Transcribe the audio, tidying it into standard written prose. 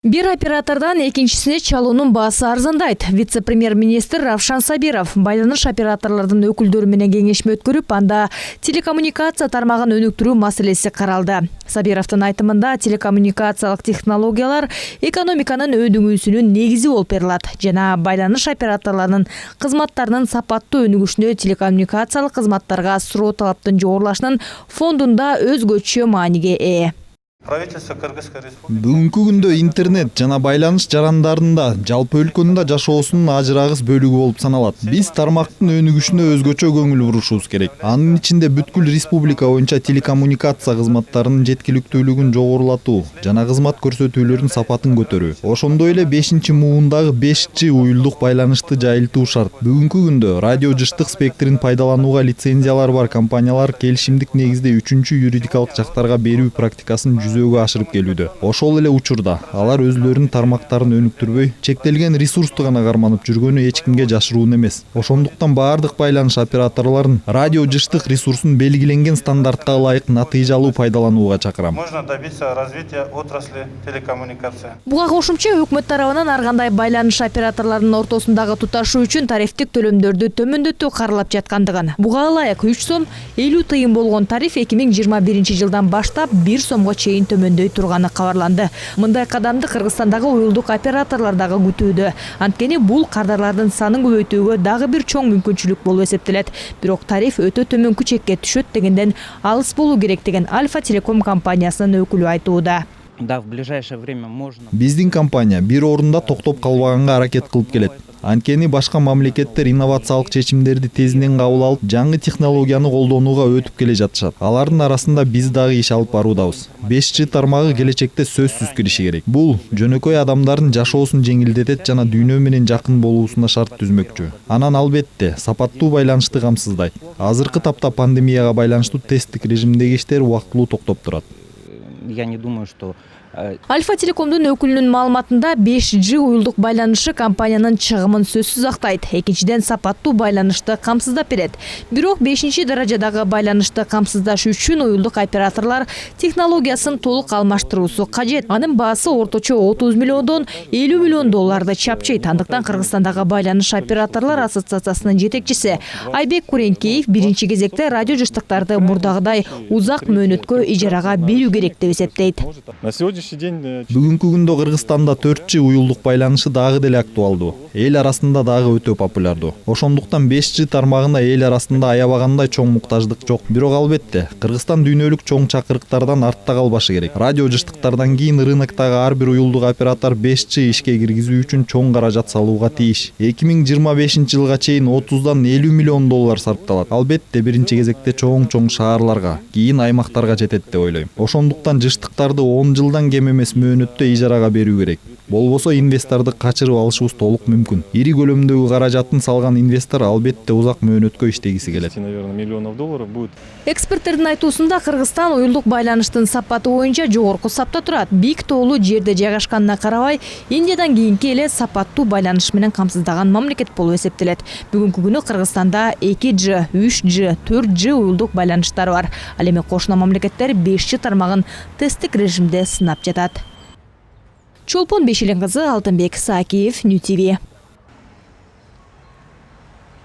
Бир оператордан экинчисине чалуунун баасы арзандайт. Вице-премьер-министр Равшан Сабиров байланыш операторлордун өкүлдөрү менен кеңешме өткөрүп, анда телекоммуникация тармагын өнүктүрүү маселеси каралды. Сабировдун айтымында телекоммуникациялык технологиялар экономиканын өдүңүүсүнүн негизи болуп берилет жана байланыш операторлорунун кызматтарынын сапаттуу өнүгүшүнө телекоммуникациялык кызматтарга суроо талаптын жогорулашынын фондунда өзгөчө мааниге ээ. Бүгүнкү күндө интернет жана байланыш жарандарында жалпы өлкөнүн жашоосунун ажырагыс бөлүгү болуп саналат. Биз тармактын өнүгүшүнө өзгөчө көңүл бурушубуз керек. Анын ичинде бүткүл республика боюнча телекоммуникация кызматтарынын жеткиликтүүлүгүн жогорулатуу жана кызмат көрсөтүүлөрдүн сапатын көтөрүү. Ошондой эле 5-муундагы 5G уюлдук байланышты жайылтуу шарт. Бүгүнкү күндө радио жыштык спектрин пайдаланууга лицензиялары бар компаниялар келишимдик негизде 3-чү юридикалык жактарга берүү практикасын жүзөгө ашырып келүүдө. Ошол эле учурда алар өзлөрүнүн тармактарын өнүктүрбөй, чектелген ресурсту гана карманып жүргөнү эч кимге жашыруун эмес. Ошондуктан баардык байланыш операторлорун радио жыштык ресурсун белгиленген стандартка ылайык натыйжалуу пайдаланууга чакырам. Можно добиться развития отрасли телекоммуникация. Буга кошумча өкмөт тарабынан ар кандай байланыш операторлорунун ортосундагы туташуу үчүн тарифтик төлөмдөрдү төмөндөтүү каралып жаткандыгын. Буга ылайык 3 сом 50 тыйын болгон тариф 2021-жылдан баштап 1 сомго чейин төмөндөй турганы кабарланды. Мындай кадамды Кыргызстандагы уюлдук операторлор дагы күтүүдө. Анткени бул кардарлардын санын көбөйтүүгө дагы бир чоң мүмкүнчүлүк болуп эсептелет. Бирок тариф өтө төмөнкү чекке түшөт дегенден алыс болуу керек деген Альфа Телеком компаниясынын өкүлү айтууда. Да, в ближайшее время можно. Биздин компания бир орунда токтоп калбаганга аракет кылып келет. Анткени башка мамлекеттер инновациялык чечимдерди тезинен кабыл алып, жаңы технологияны колдонууга өтүп келе жатышат. Алардын арасында биз дагы иш алып баруудабыз. 5G тармагы келечекте сөзсүз кириши керек. Бул жөнөкөй адамдардын жашоосун жеңилдетет жана дүйнө менен жакын болуусуна шарт түзмөкчү. Анан албетте сапаттуу байланышты камсыздайт. Азыркы тапта пандемияга байланыштуу тесттик режимдеги иштер убактылуу токтоп турат. Я не думаю, что Альфа Телекомдун өкүлүнүн маалыматында 5G уюлдук байланышы компаниянын чыгымын сөзсүз актайт. Экинчиден сапаттуу байланышты камсыздап берет. Бирок 5-даражадагы байланышты камсыздаш үчүн уюлдук операторлор технологиясын толук алмаштыруусу кажет. Анын баасы орточо 30 миллиондон 50 миллион долларды чапчыйт. Андыктан Кыргызстандагы байланыш операторлор ассоциациясынын жетекчиси Айбек Куренкеев биринчи кезекте радио жыштыктарды мурдагыдай узак мөөнөткө ижарага берүү керек деп эсептейт. Бүгүнкү күндө Кыргызстанда 4G уюлдук байланышы дагы деле актуалдуу. Эл арасында дагы өтө популярдуу. Ошондуктан 5G тармагына эл арасында аябагандай чоң муктаждык жок. Бирок албетте Кыргызстан дүйнөлүк чоң чакырыктардан артта калбашы керек. Радио жыштыктардан кийин рыноктогу ар бир уюлдук оператор 5G ишке киргизүү үчүн чоң каражат салууга тийиш. 2025-жылга чейин 30-дан 50 миллион доллар сарпталат. Албетте биринчи кезекте чоң шаарларга, кийин аймактарга жетет деп ойлойм. Ошондуктан жыштыктарды 10 жылдан кем эмес мөөнөттө ижарага берүү керек. Болбосо инвесторду качырып алышыбыз толук мүмкүн. Ири көлөмдөгү каражатын салган инвестор албетте узак мөөнөткө иштегиси келет. Эксперттердин айтуусунда Кыргызстан уюлдук байланыштын сапаты боюнча жогорку сапта турат. Бийик тоолуу жерде жайгашканына карабай, Индиядан кийинки эле сапаттуу байланыш менен камсыздаган мамлекет болуп эсептелет. Бүгүнкү күнү Кыргызстанда 2G, 3G, 4G уюлдук байланыштар бар. Ал эми кошуна мамлекеттер 5G тармагын тесттик режимде сынап жатат. Чолпон Бешилин кызы, Алтынбек Саакиев, Нью ТВ.